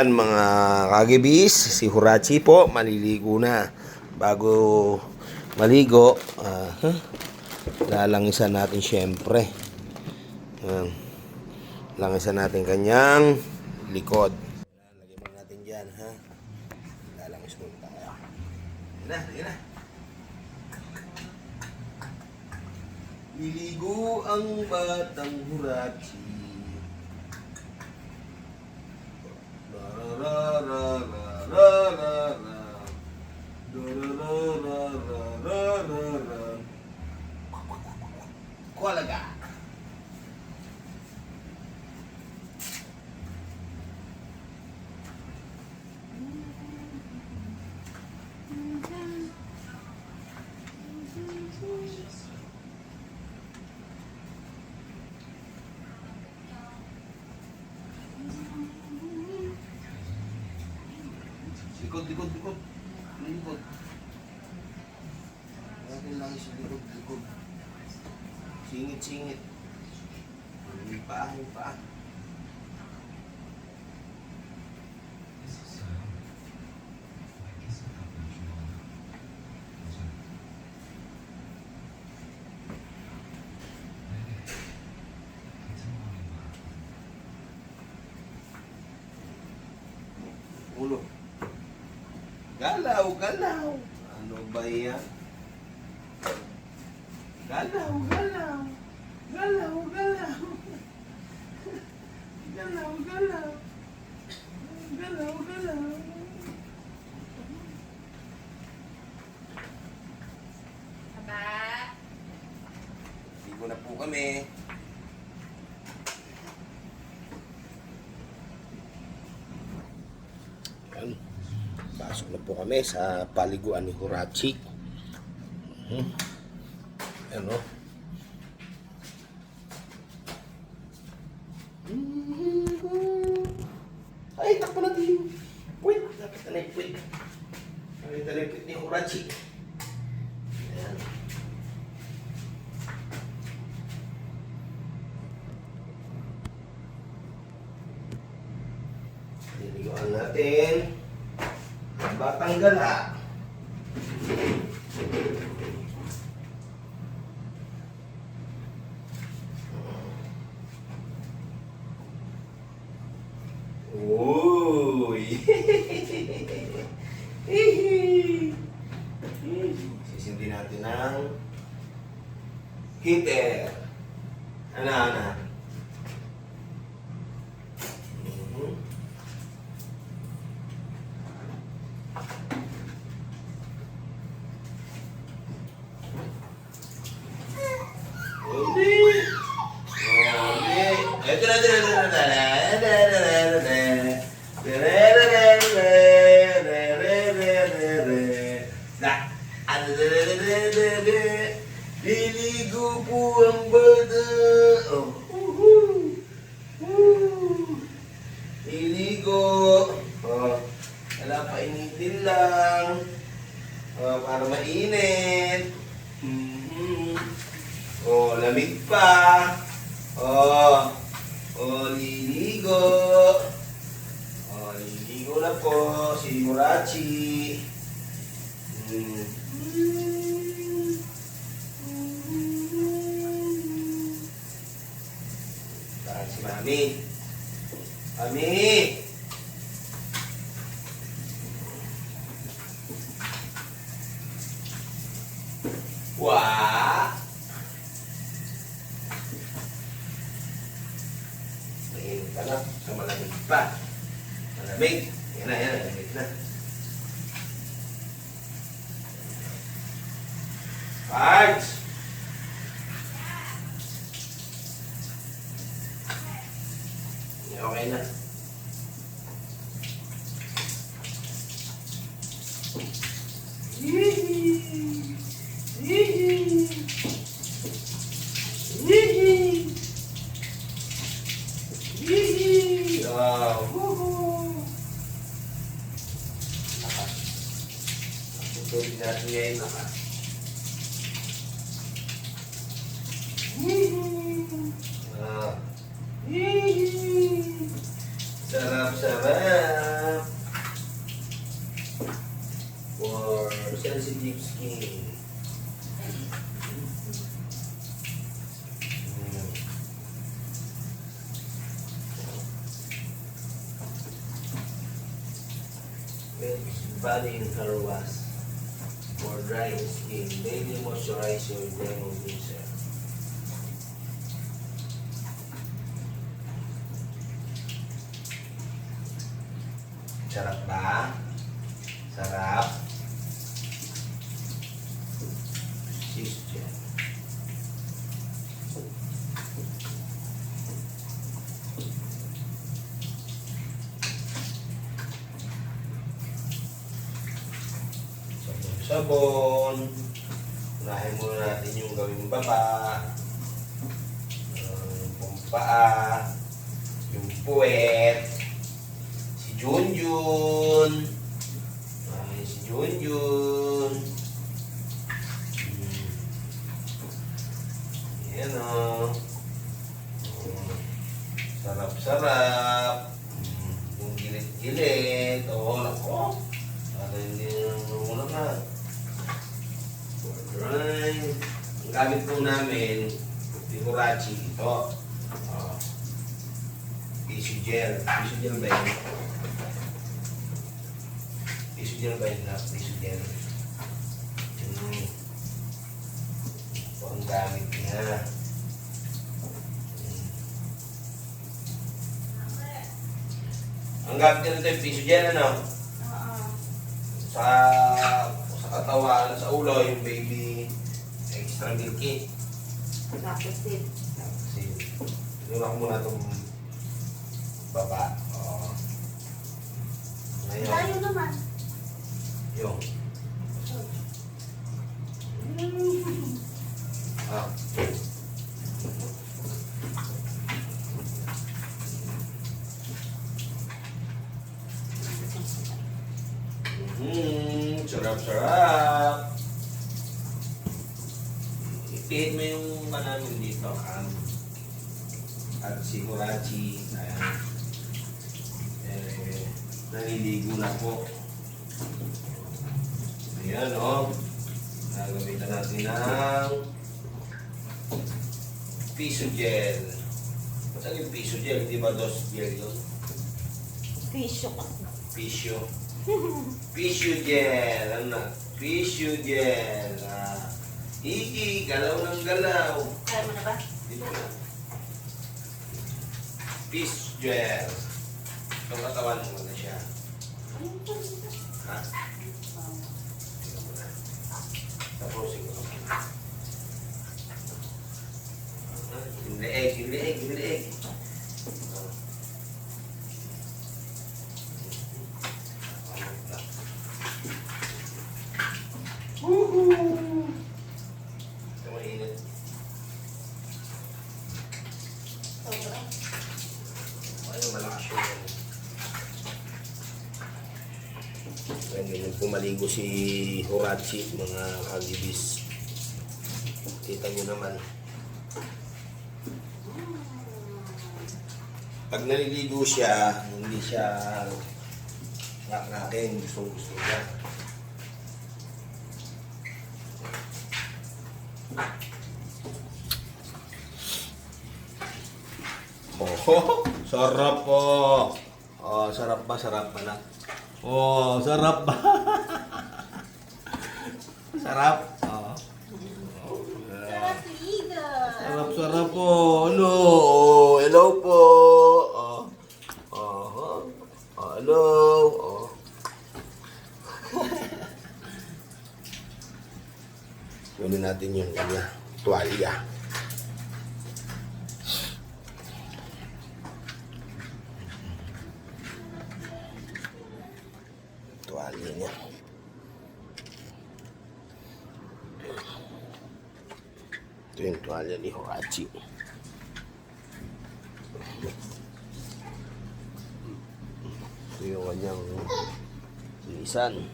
Mga kagibis, si Hurachi po maliligo na. Bago maligo, lalangisan natin syempre. Langisan natin kanyang likod. Lagyan mo natin dyan, ha? Lalangis muna tayo. Yan na. Liligo ang batang Hurachi. Kualaga. Likod. Likod. Natin lang sa likod. Singit. Yung paa. Ulo. Galaw. Ano ba yan? Galaw. Aba. Ligo na po kami. Yan. Pasok na po kami sa paliguan ni Hurachi. Ano? Ay, takpa natin. Wait, dapat na ipit. Dapat na ipit ni Hurachi. Ayan. Liliguan natin ang batang gala. Uy! Sisindi natin ang heater. Ana. Ito liligo po ang bata. Liligo. Wala pa, initin lang. Para mainit. Lamig pa. Liligo. Liligo na po si Hurachi. Parang si Mami. Mami! Wah! Mainit ka na. Sa malamig pa. Malamig. Yan na. Malamig na. Parts! Okay na. Tubig natin ngayon naman. Sarap-sarap. si Jeepskin. Body and hair wash for dry skin. Daily moisturize your demo user. Sarap ba? Sarap. Cheese gel. Sabon. Unahin muna natin yung gawing baba. Yung paa. Yung puwet. Si Junjun. Ay, si Junjun. Yan o. Sarap-sarap. Yung gilit-gilit. Oo, nako. Para hindi nang na. Alright. Ang gamit po namin, Hirachi. Ito. Tissue gel. Tissue gel ba yun? Tissue gel ba yun? Tissue gel. Ito ang gamit niya. Ang gamit niya nito yung tissue gel, ano? Sa katawan, sa ulo, yung baby extra milky. Lapis. Kasi, inunan ko muna itong baba. Oo. Ngayon, Tayo naman. yung. Ah. Sarap-sarap. Ipihit mo yung namin dito. At si Hirachi. Ayan. Naliligo na po. Ayan o. Nagamitan natin ng piso gel. Saan yung piso gel? Di ba dos gel yun? Pisyo ka. Pisyo. Pisyo gel. Ano na? Pisyo gel. Iki, galaw ng galaw. Kaya mo na ba? Dito na. Pisyo gel. Itong katawan mo na siya. Ha? Tapusin ko. Yung leeg, yung leeg, yung leeg. Ito mainit. Sobra. Ayun, malakas yun. Ganyan po maligo si Hirachi, mga kagibis. Kita nyo naman. Pag naliligo siya, hindi siya ngak-ngakin, gusto niya. Oh, sarap po. Oh, sarap ba? Sarap ba na? Oh, sarap ba? Sarap. Oh. Sarap liga. Sarap po. Ano? Oh, hello po. Oh. Oh. Oh, hello. Oh. Kunin natin yung kanya tuwalya. Tuwalya niya. Ito yung tuwalya ni Hirachi. Ito yung kanyang lisan.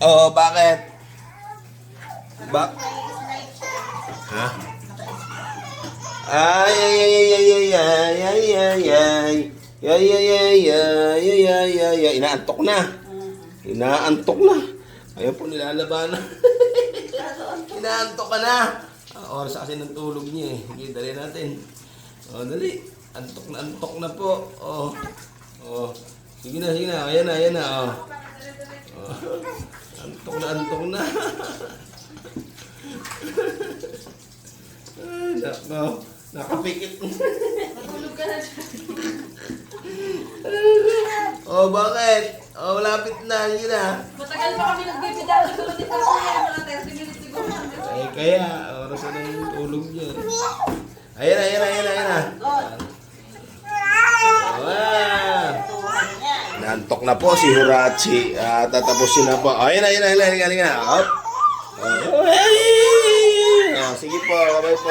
Oh, bakit? Ha? Ay, ay, ay, ay, ay, ay, ay, ay, ay. Ay, ay, ay, ay, ay, ay, ay, ay. Inaantok na. Inaantok na. Ayun po, nilalaban na. Inaantok ka na. Oras kasi ng tulog niya eh. Sige, dali natin. Dali. Antok na po. Sige na, sige na. Ayan na, ayan na. Antok na. Ay, nako. Nakapikit. Matulog ka na dyan. Bakit? Malapit na. Sige na. Matagal pa kami nagbibidala. Tulad ito ko yan. Mga 30 minutes siguro. Ay, kaya. Oras na yung tulog niya. Ayan na, ayan na, ayan na, ayan na. Nantok na po si Hurachi. Tatapusin na po. Ayan na, ayan na, ayan na, ayan na. Sige po, bye po.